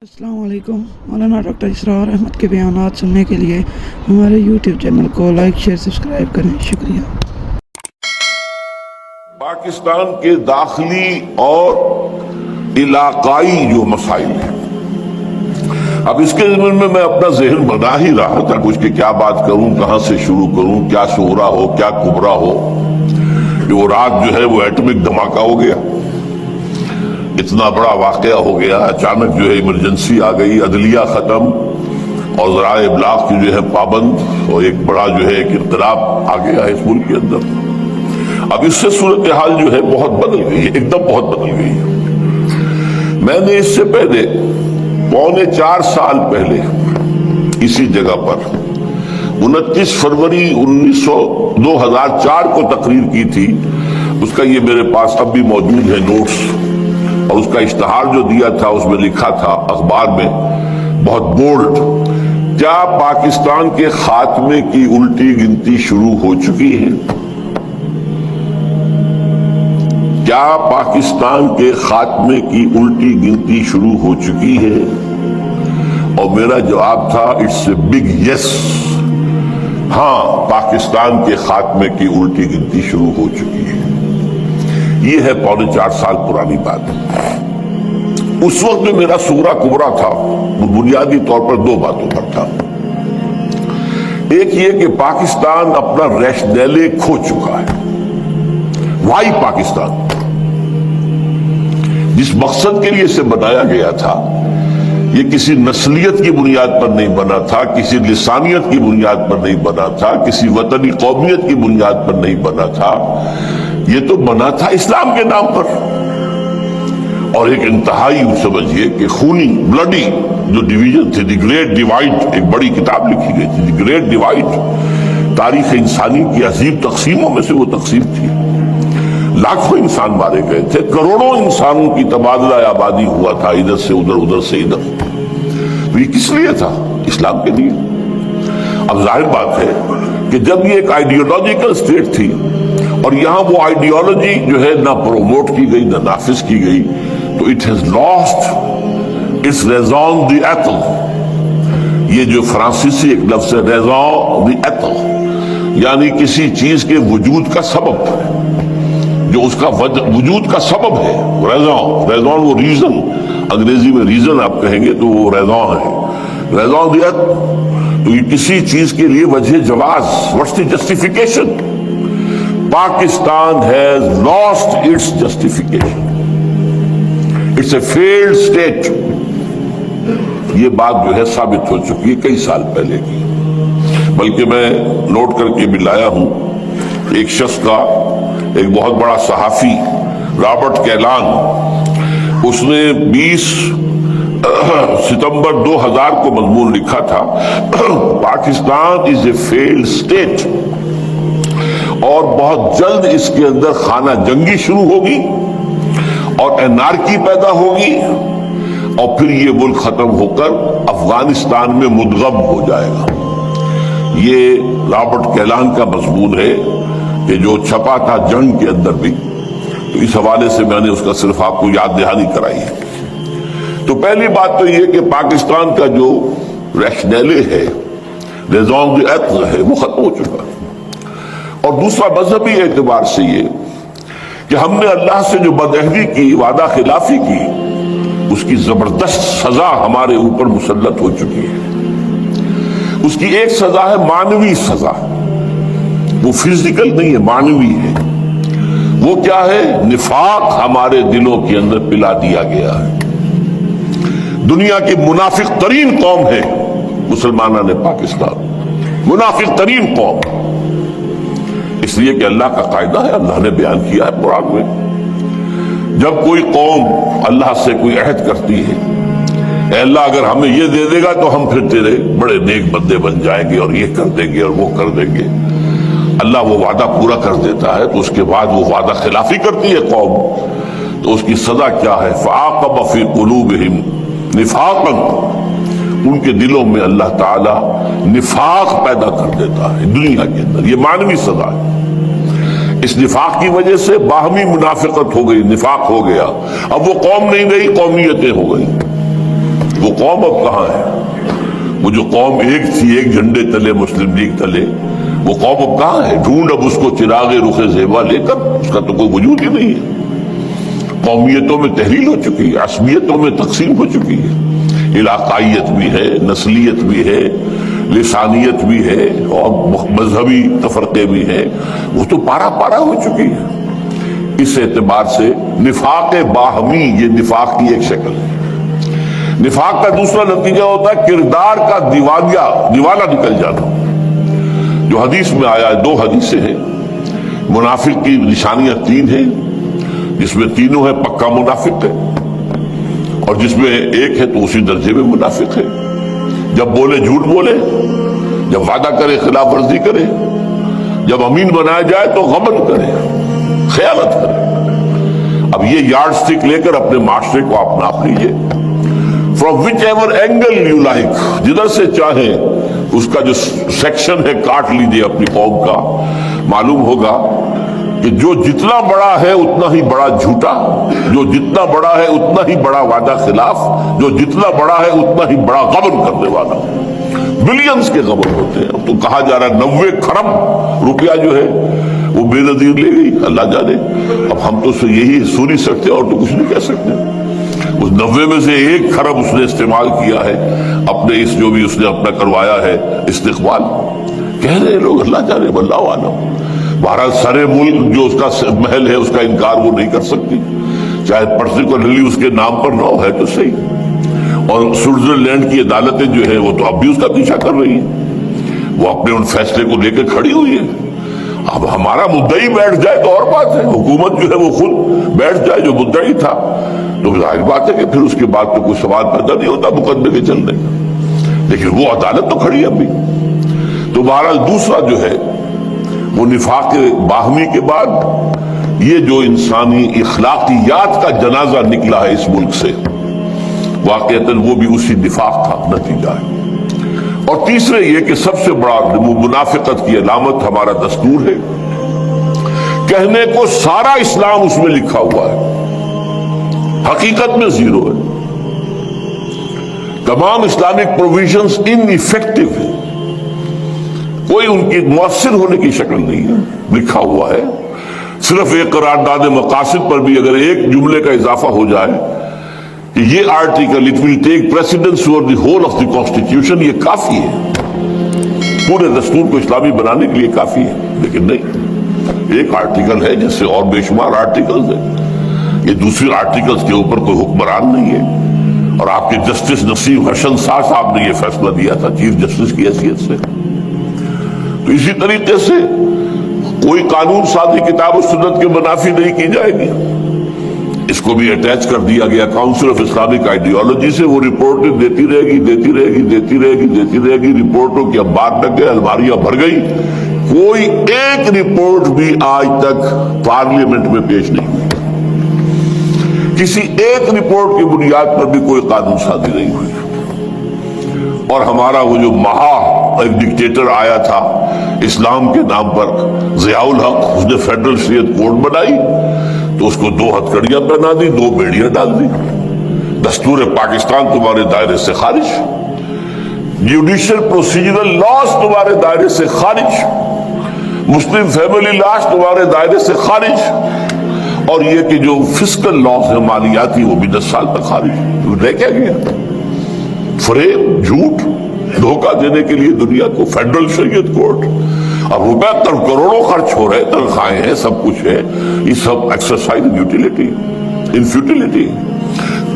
السلام علیکم۔ مولانا ڈاکٹر اسرار احمد کے بیانات سننے کے لیے ہمارے یوٹیوب چینل کو لائک شیئر سبسکرائب کریں، شکریہ۔ پاکستان کے داخلی اور علاقائی جو مسائل ہیں، اب اس کے ضمن میں اپنا ذہن بنا ہی رہا تھا کچھ کہ کیا بات کروں، کہاں سے شروع کروں، کیا صغرا ہو کیا کبرا ہو۔ کہ وہ رات جو ہے وہ ایٹمک دھماکہ ہو گیا، اتنا بڑا واقعہ ہو گیا، اچانک جو ہے ایمرجنسی آ گئی، عدلیہ ختم اور ذرائع ابلاغ کی جو ہے پابند، اور ایک بڑا جو ہے ایک انقلاب آ گیا ہے اس ملک کے اندر۔ اب اس سے صورتحال جو ہے بہت بدل گئی ہے، ایک دم بہت بدل گئی ہے۔ میں نے اس سے پہلے 4.25 سال پہلے اسی جگہ پر 29 فروری 2004 کو تقریر کی تھی، اس کا یہ میرے پاس اب بھی موجود ہے نوٹس، اور اس کا اشتہار جو دیا تھا اس میں لکھا تھا اخبار میں بہت بولڈ، کیا پاکستان کے خاتمے کی الٹی گنتی شروع ہو چکی ہے؟ کیا پاکستان کے خاتمے کی الٹی گنتی شروع ہو چکی ہے؟ اور میرا جواب تھا اٹس اے بگ یس، ہاں پاکستان کے خاتمے کی الٹی گنتی شروع ہو چکی ہے۔ یہ ہے 4.25 سال پرانی بات۔ اس وقت جو میرا صغرا کبرا تھا وہ بنیادی طور پر 2 باتوں پر تھا۔ ایک یہ کہ پاکستان اپنا ریشنیلے کھو چکا ہے۔ وائی پاکستان جس مقصد کے لیے اسے بنایا گیا تھا، یہ کسی نسلیت کی بنیاد پر نہیں بنا تھا، کسی لسانیت کی بنیاد پر نہیں بنا تھا، کسی وطنی قومیت کی بنیاد پر نہیں بنا تھا، یہ تو بنا تھا اسلام کے نام پر۔ اور ایک انتہائی سمجھیے کہ خونی بلڈی جو ڈویژن تھی، دی گریٹ ڈیوائڈ، ایک بڑی کتاب لکھی گئی تھی، دی گریٹ ڈیوائڈ، تاریخ انسانی کی عظیم تقسیموں میں سے وہ تقسیم تھی۔ لاکھوں انسان مارے گئے تھے، کروڑوں انسانوں کی تبادلہ آبادی ہوا تھا، ادھر سے ادھر، ادھر سے ادھر۔ تو یہ کس لیے تھا؟ اسلام کے لیے۔ اب ظاہر بات ہے کہ جب یہ ایک آئیڈیالوجیکل اسٹیٹ تھی اور یہاں وہ آئیڈیالوجی جو ہے نہ پروموٹ کی گئی نہ نافذ کی گئی، تو اٹ ہیز لاسٹ اٹس ریزون دی ایتھل۔ یہ جو فرانسیسی ایک لفظ ہے ریزون دی ایتھل، یعنی کسی چیز کے وجود کا سبب، جو اس کا وجود کا سبب ہے، ریزون وہ ریزن، انگریزی میں ریزن آپ کہیں گے تو وہ ریزون ہے، ریزون دی ایتھل۔ تو یہ کسی چیز کے لیے وجہ جواز، what's the justification? Pakistan has lost its justification. It's a failed state. یہ بات جو ہے ثابت ہو چکی ہے کئی سال پہلے کی، بلکہ میں نوٹ کر کے بھی لایا ہوں ایک شخص کا، ایک بہت بڑا صحافی رابرٹ کیلان، اس نے 20 ستمبر 2000 کو مضمون لکھا تھا، Pakistan is a failed state، اور بہت جلد اس کے اندر خانہ جنگی شروع ہوگی اور انارکی پیدا ہوگی، اور پھر یہ ملک ختم ہو کر افغانستان میں مدغم ہو جائے گا۔ یہ رابرٹ کیلان کا مضمون ہے کہ جو چھپا تھا جنگ کے اندر بھی، تو اس حوالے سے میں نے اس کا صرف آپ کو یاد دہانی کرائی ہے۔ تو پہلی بات تو یہ کہ پاکستان کا جو ریشنیلے ہے، ریزون دی ایتھل ہے، وہ ختم ہو چکا ہے۔ اور دوسرا مذہبی اعتبار سے یہ کہ ہم نے اللہ سے جو بدعہدی کی، وعدہ خلافی کی، اس کی زبردست سزا ہمارے اوپر مسلط ہو چکی ہے۔ اس کی ایک سزا ہے معنوی سزا، وہ فزیکل نہیں ہے، معنوی ہے۔ وہ کیا ہے؟ نفاق ہمارے دلوں کے اندر پلا دیا گیا ہے۔ دنیا کی منافق ترین قوم ہے مسلمانوں نے پاکستان، منافق ترین قوم، اس لیے کہ اللہ کا قاعدہ ہے، اللہ نے بیان کیا ہے قرآن میں، جب کوئی قوم اللہ سے کوئی عہد کرتی ہے، اے اللہ اگر ہمیں یہ دے دے گا تو ہم پھر تیرے بڑے نیک بندے بن جائیں گے، اور یہ کر دیں گے اور وہ کر دیں گے، اللہ وہ وعدہ پورا کر دیتا ہے، تو اس کے بعد وہ وعدہ خلافی کرتی ہے قوم، تو اس کی سزا کیا ہے؟ فَعَاقَبَ فِي قُلُوبِهِمْ نِفَاقًا، ان کے دلوں میں اللہ تعالی نفاق پیدا کر دیتا ہے دنیا کے اندر۔ یہ معنوی سزا ہے۔ اس نفاق کی وجہ سے باہمی منافقت ہو گئی، نفاق ہو گیا، اب وہ قوم نہیں رہی، قومیتیں ہو گئی۔ وہ قوم اب کہاں ہے؟ وہ جو قوم ایک تھی، ایک جھنڈے تلے، مسلم لیگ تلے، وہ قوم اب کہاں ہے؟ ڈھونڈ اب اس کو چراغ رخ زیبا لے کر، اس کا تو کوئی وجود ہی نہیں ہے۔ قومیتوں میں تحلیل ہو چکی ہے، عصبیتوں میں تقسیم ہو چکی ہے، علاقائیت بھی ہے، نسلیت بھی ہے، لسانیت بھی ہے، اور مذہبی تفرقے بھی ہیں۔ وہ تو پارا پارا ہو چکی ہے۔ اس اعتبار سے نفاق باہمی، یہ نفاق کی ایک شکل ہے۔ نفاق کا دوسرا نتیجہ ہوتا ہے کردار کا دیوالہ نکل جانا، جو حدیث میں آیا ہے، 2 حدیثیں ہیں۔ منافق کی نشانیاں 3 ہیں، جس میں تینوں ہے پکا منافق ہے، اور جس میں ایک ہے تو اسی درجے میں منافق ہے۔ جب بولے جھوٹ بولے، جب وعدہ کرے خلاف ورزی کرے، جب امین بنایا جائے تو غبن کرے، خیانت کرے۔ اب یہ یارڈ سٹک لے کر اپنے معاشرے کو آپ ناپ لیجیے، from which ever angle you like, جدھر سے چاہیں اس کا جو سیکشن ہے کاٹ لیجیے اپنی قوم کا۔ معلوم ہوگا کہ جو جتنا بڑا ہے اتنا ہی بڑا جھوٹا، جو جتنا بڑا ہے اتنا ہی بڑا وعدہ خلاف، جو جتنا بڑا ہے اتنا ہی بڑا غبن کرنے والا۔ بلینز کے غبن ہوتے ہیں۔ اب تو کہا جا رہا ہے 90 کھرب روپیہ جو ہے وہ بے نظیر لے گئی، اللہ جانے۔ اب ہم تو یہی سن ہی سکتے اور تو کچھ نہیں کہہ سکتے۔ اس 90 میں سے 1 کھرب اس نے استعمال کیا ہے اپنے اس جو بھی اس نے اپنا کروایا ہے استقبال۔ کہہ رہے لوگ اللہ جانے، واللہ عالم۔ بہرحال سارے ملک جو اس کا محل ہے اس کا انکار وہ نہیں کر سکتی، چاہے پرٹیکولرلی اس کے نام پر نہ ہو، ہے تو صحیح۔ اور سوئٹزرلینڈ کی عدالتیں جو ہے وہ تو اب بھی اس کا پیچھا کر رہی ہیں، وہ اپنے ان فیصلے کو لے کے کھڑی ہوئی ہے۔ اب ہمارا مدعی بیٹھ جائے تو اور بات ہے، حکومت جو ہے وہ خود بیٹھ جائے جو مدعی تھا، تو ظاہر بات ہے کہ پھر اس کے بعد تو کوئی سوال پیدا نہیں ہوتا مقدمے کے چلنے کا، لیکن وہ عدالت تو کھڑی ہے ابھی۔ تو بہرحال دوسرا جو ہے وہ نفاق باہمی کے بعد یہ جو انسانی اخلاقیات کا جنازہ نکلا ہے اس ملک سے، واقعتاً وہ بھی اسی نفاق کا نتیجہ ہے۔ اور تیسرے یہ کہ سب سے بڑا منافقت کی علامت ہمارا دستور ہے، کہنے کو سارا اسلام اس میں لکھا ہوا ہے، حقیقت میں زیرو ہے۔ تمام اسلامک پروویژنز ان ایفیکٹو ہے، کوئی ان کی مؤثر ہونے کی شکل نہیں ہے، لکھا ہوا ہے۔ صرف ایک قرارداد مقاصد پر بھی اگر ایک جملے کا اضافہ ہو جائے کہ یہ article it will take precedence over the whole of the constitution, یہ کافی ہے، پورے دستور کو اسلامی بنانے کے لیے کافی ہے۔ لیکن نہیں، ایک آرٹیکل ہے جس سے اور بے شمار آرٹیکلز ہیں، یہ دوسرے آرٹیکلز کے اوپر کوئی حکمران نہیں ہے۔ اور آپ کے جسٹس نصیر حسن شاہ صاحب نے یہ فیصلہ دیا تھا چیف جسٹس کی حیثیت سے۔ تو اسی طریقے سے کوئی قانون سازی کتاب و سنت کے منافی نہیں کی جائے گی، اس کو بھی اٹیچ کر دیا گیا کاؤنسل آف اسلامک آئیڈیالوجی سے۔ وہ رپورٹیں دیتی رہے گی، دیتی رہے گی، دیتی رہے گی، دیتی رہے گی، رپورٹوں کی اب بات لگ گئے، الماریاں بھر گئی۔ کوئی ایک رپورٹ بھی آج تک پارلیمنٹ میں پیش نہیں ہوئی، کسی ایک رپورٹ کی بنیاد پر بھی کوئی قانون سازی نہیں ہوئی۔ اور ہمارا وہ جو ایک ڈکٹیٹر آیا تھا اسلام کے نام پر، ضیاء الحق، اس نے فیڈرل شریعت کوڈ بنائی تو اس کو 2 ہتھکڑیاں پہنا دی، 2 بیڑیاں ڈال دی۔ دستور پاکستان تمہارے دائرے سے خارج، جوڈیشل پروسیجرل لاز تمہارے دائرے سے خارج، مسلم فیملی لاز تمہارے دائرے سے خارج، اور یہ کہ جو فسکل لاز ہیں مالیاتی وہ بھی 10 سال تک خارج۔ رہ کیا گیا؟ فریب، جھوٹ، دھوکہ دینے کے لیے دنیا کو فیڈرل شریعت کورٹ۔ اب روپے کروڑوں خرچ ہو رہے، تنخواہیں ہیں، سب کچھ ہے، یہ سب ایکسرسائز ان فیوٹیلیٹی۔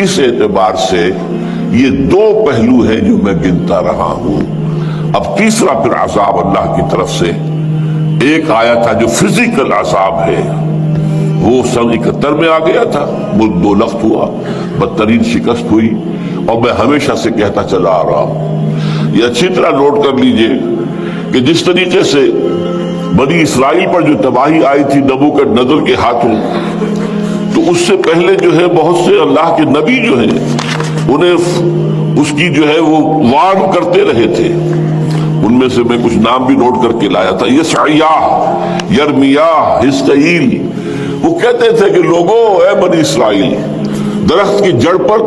اس اعتبار سے یہ 2 پہلو ہیں جو میں گنتا رہا ہوں۔ اب تیسرا پھر عذاب اللہ کی طرف سے ایک آیا تھا جو فزیکل عذاب ہے، وہ سن 71 میں آ گیا تھا، ملک 2 لخت ہوا، بدترین شکست ہوئی۔ اور میں ہمیشہ سے کہتا چلا آ رہا ہوں، یہ اچھی طرح نوٹ کر لیجئے کہ جس طریقے سے بنی اسرائیل پر جو تباہی آئی تھی نبوکدنضر کے ہاتھوں، تو اس سے پہلے جو ہے بہت سے اللہ کے نبی جو ہیں انہیں اس کی جو ہے وہ وارن کرتے رہے تھے۔ ان میں سے میں کچھ نام بھی نوٹ کر کے لایا تھا، یسعیاہ، یرمیاہ، حزقیل۔ وہ کہتے تھے کہ لوگوں، اے بنی اسرائیل، درخت کی جڑ پر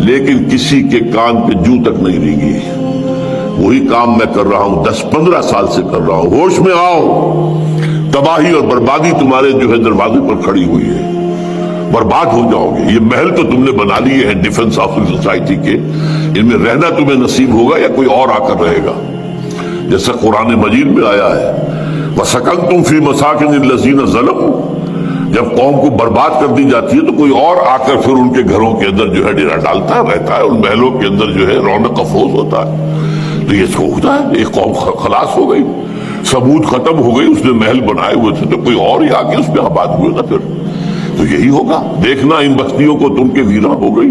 لیکن کسی کے کان پہ جوں تک نہیں رینگی۔ وہی کام میں کر رہا ہوں، 10-15 سال سے کر رہا ہوں، ہوش میں آؤ، تباہی اور بربادی تمہارے جو ہے دروازے پر کھڑی ہوئی ہے، برباد ہو جاؤ گے۔ یہ محل تو تم نے بنا لیے ہیں ڈیفنس آف سوسائٹی کے، ان میں رہنا تمہیں نصیب ہوگا یا کوئی اور آ کر رہے گا؟ جیسا قرآن مجید میں آیا ہے، وَسَكَنْتُمْ فِي مَسَاكِنِ الَّذِينَ ظَلَمُوا، جب قوم کو برباد کر دی جاتی ہے تو کوئی اور آ کر پھر ان کے گھروں کے اندر جو ہے ڈیرا ڈالتا ہے، رہتا ہے، ان محلوں کے اندر جو ہے رونق افروز ہوتا ہے۔ تو یہ ہوتا ہے، ایک قوم خلاص ہو گئی، ثمود ختم ہو گئی، اس نے محل بنائے ہوئے تھے تو کوئی اور ہی آ کے اس پہ آباد ہوئے گا۔ پھر تو یہی ہوگا، دیکھنا ان بستیوں کو تم کے ویران ہو گئی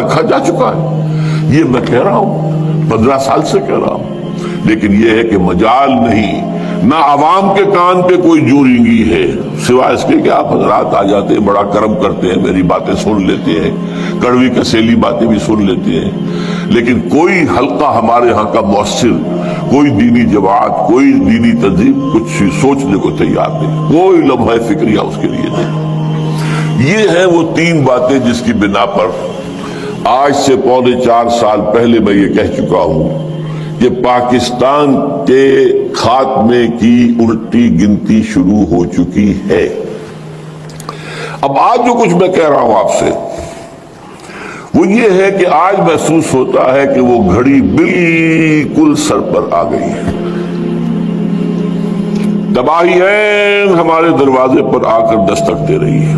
رکھا جا چکا ہے۔ یہ میں کہہ رہا ہوں، 15 سال سے کہہ رہا ہوں، لیکن یہ ہے کہ مجال نہیں، نہ عوام کے کان پہ کوئی جو رینگی ہے، سوائے اس کے کہ آپ حضرات آ جاتے ہیں، بڑا کرم کرتے ہیں، میری باتیں سن لیتے ہیں، کڑوی کسیلی باتیں بھی سن لیتے ہیں، لیکن کوئی حلقہ ہمارے ہاں کا مؤثر، کوئی دینی جماعت، کوئی دینی تنظیم کچھ سوچنے کو تیار نہیں، کوئی لمحہ فکریہ اس کے لیے نہیں۔ یہ ہیں وہ 3 باتیں جس کی بنا پر آج سے 3.25 سال پہلے میں یہ کہہ چکا ہوں کہ پاکستان کے خاتمے کی الٹی گنتی شروع ہو چکی ہے۔ اب آج جو کچھ میں کہہ رہا ہوں آپ سے وہ یہ ہے کہ آج محسوس ہوتا ہے کہ وہ گھڑی بالکل سر پر آ گئی ہے، تباہی عین ہمارے دروازے پر آ کر دستک دے رہی ہے،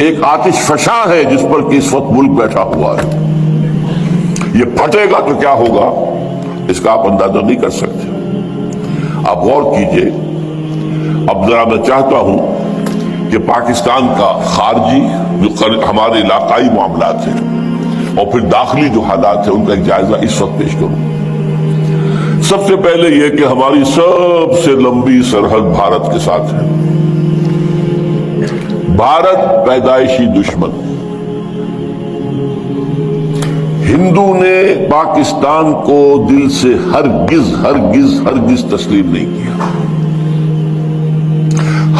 ایک آتش فشاں ہے جس پر کہ اس وقت ملک بیٹھا ہوا ہے۔ یہ پھٹے گا تو کیا ہوگا اس کا آپ اندازہ نہیں کر سکتے۔ آپ غور کیجئے، اب ذرا میں چاہتا ہوں کہ پاکستان کا خارجی جو ہمارے علاقائی معاملات ہیں اور پھر داخلی جو حالات ہیں ان کا ایک جائزہ اس وقت پیش کروں۔ سب سے پہلے یہ کہ ہماری سب سے لمبی سرحد بھارت کے ساتھ ہے۔ بھارت پیدائشی دشمن، ہندو نے پاکستان کو دل سے ہرگز ہرگز ہرگز تسلیم نہیں کیا۔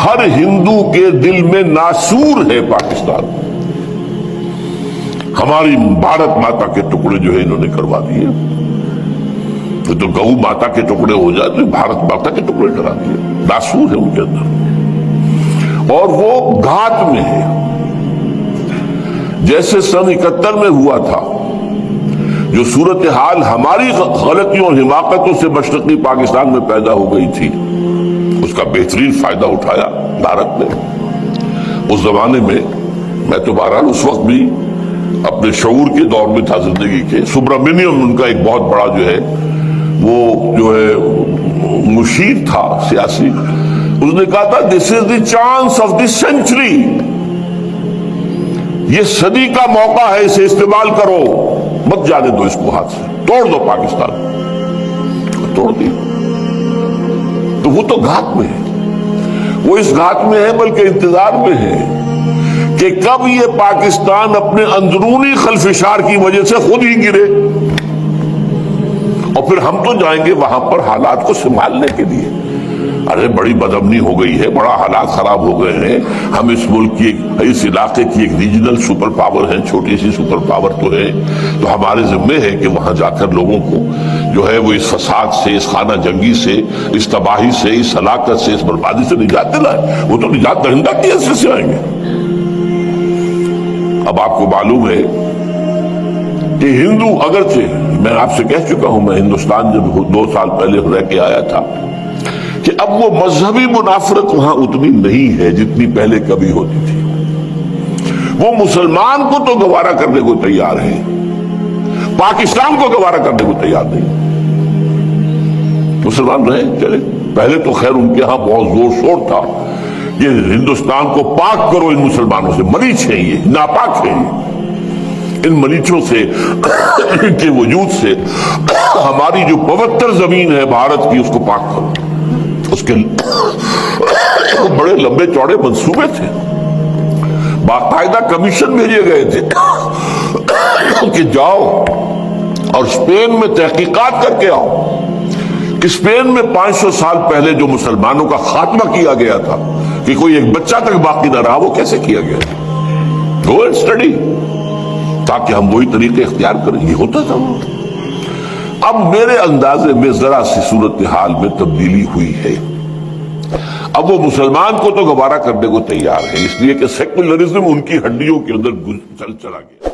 ہر ہندو کے دل میں ناسور ہے پاکستان، ہماری بھارت ماتا کے ٹکڑے جو ہے انہوں نے کروا دیے۔ تو گو ماتا کے ٹکڑے ہو جائے تو بھارت ماتا کے ٹکڑے کرا دیے، ناسور ہے ان کے اندر، اور وہ گھات میں ہے۔ جیسے سن 71 میں ہوا تھا، جو صورتحال ہماری غلطیوں اور حماقتوں سے مشرقی پاکستان میں پیدا ہو گئی تھی، اس کا بہترین فائدہ اٹھایا بھارت نے۔ اس زمانے میں میں تو بہرحال اس وقت بھی اپنے شعور کے دور میں تھا زندگی کے، سبرامنیم ان کا ایک بہت بڑا جو ہے وہ جو ہے مشیر تھا سیاسی، اس نے کہا تھا this is the chance of the century, یہ صدی کا موقع ہے، اسے استعمال کرو، مت جانے دو اس کو ہاتھ سے، توڑ دو پاکستان، توڑ دی۔ تو وہ تو گھات میں ہے، وہ اس گھات میں ہے بلکہ انتظار میں ہے کہ کب یہ پاکستان اپنے اندرونی خلفشار کی وجہ سے خود ہی گرے، اور پھر ہم تو جائیں گے وہاں پر حالات کو سنبھالنے کے لیے۔ ارے بڑی بدامنی ہو گئی ہے، بڑا حالات خراب ہو گئے ہیں، ہم اس ملک کی اس علاقے کی ایک ریجنل سپر پاور ہیں، چھوٹی سی سپر پاور تو ہے، تو ہمارے ذمے ہے کہ وہاں جا کر لوگوں کو جو ہے وہ اس فساد سے، اس خانہ جنگی سے، اس تباہی سے، اس ہلاکت سے، اس بربادی سے نجات دلائیں۔ وہ تو نجات دہندہ کی حیثیت سے آئیں گے۔ اب آپ کو معلوم ہے کہ ہندو، اگرچہ میں آپ سے کہہ چکا ہوں، میں ہندوستان جب 2 سال پہلے رہ کے آیا تھا، کہ اب وہ مذہبی منافرت وہاں اتنی نہیں ہے جتنی پہلے کبھی ہوتی تھی۔ وہ مسلمان کو تو گوارا کرنے کو تیار ہے، پاکستان کو گوارا کرنے کو تیار نہیں۔ مسلمان رہے چلے، پہلے تو خیر ان کے ہاں بہت زور شور تھا کہ ہندوستان کو پاک کرو ان مسلمانوں سے، مریچ ہیں یہ، ناپاک ہیں یہ، ان مریچوں سے، ان کے وجود سے ہماری جو پوتر زمین ہے بھارت کی اس کو پاک کرو۔ اس کے بڑے لمبے چوڑے منصوبے تھے، باقاعدہ کمیشن بھیجے گئے تھے کہ جاؤ اور اسپین میں تحقیقات کر کے آؤ اسپین میں 500 سال پہلے جو مسلمانوں کا خاتمہ کیا گیا تھا کہ کوئی ایک بچہ تک باقی نہ رہا، وہ کیسے کیا گیا؟ گو اینڈ اسٹڈی، تاکہ ہم وہی طریقے اختیار کریں. یہ ہوتا تھا. اب میرے اندازے میں ذرا سی صورتحال میں تبدیلی ہوئی ہے. اب وہ مسلمان کو تو گوارا کرنے کو تیار ہے، اس لیے کہ سیکولرزم ان کی ہڈیوں کے اندر چلا گیا.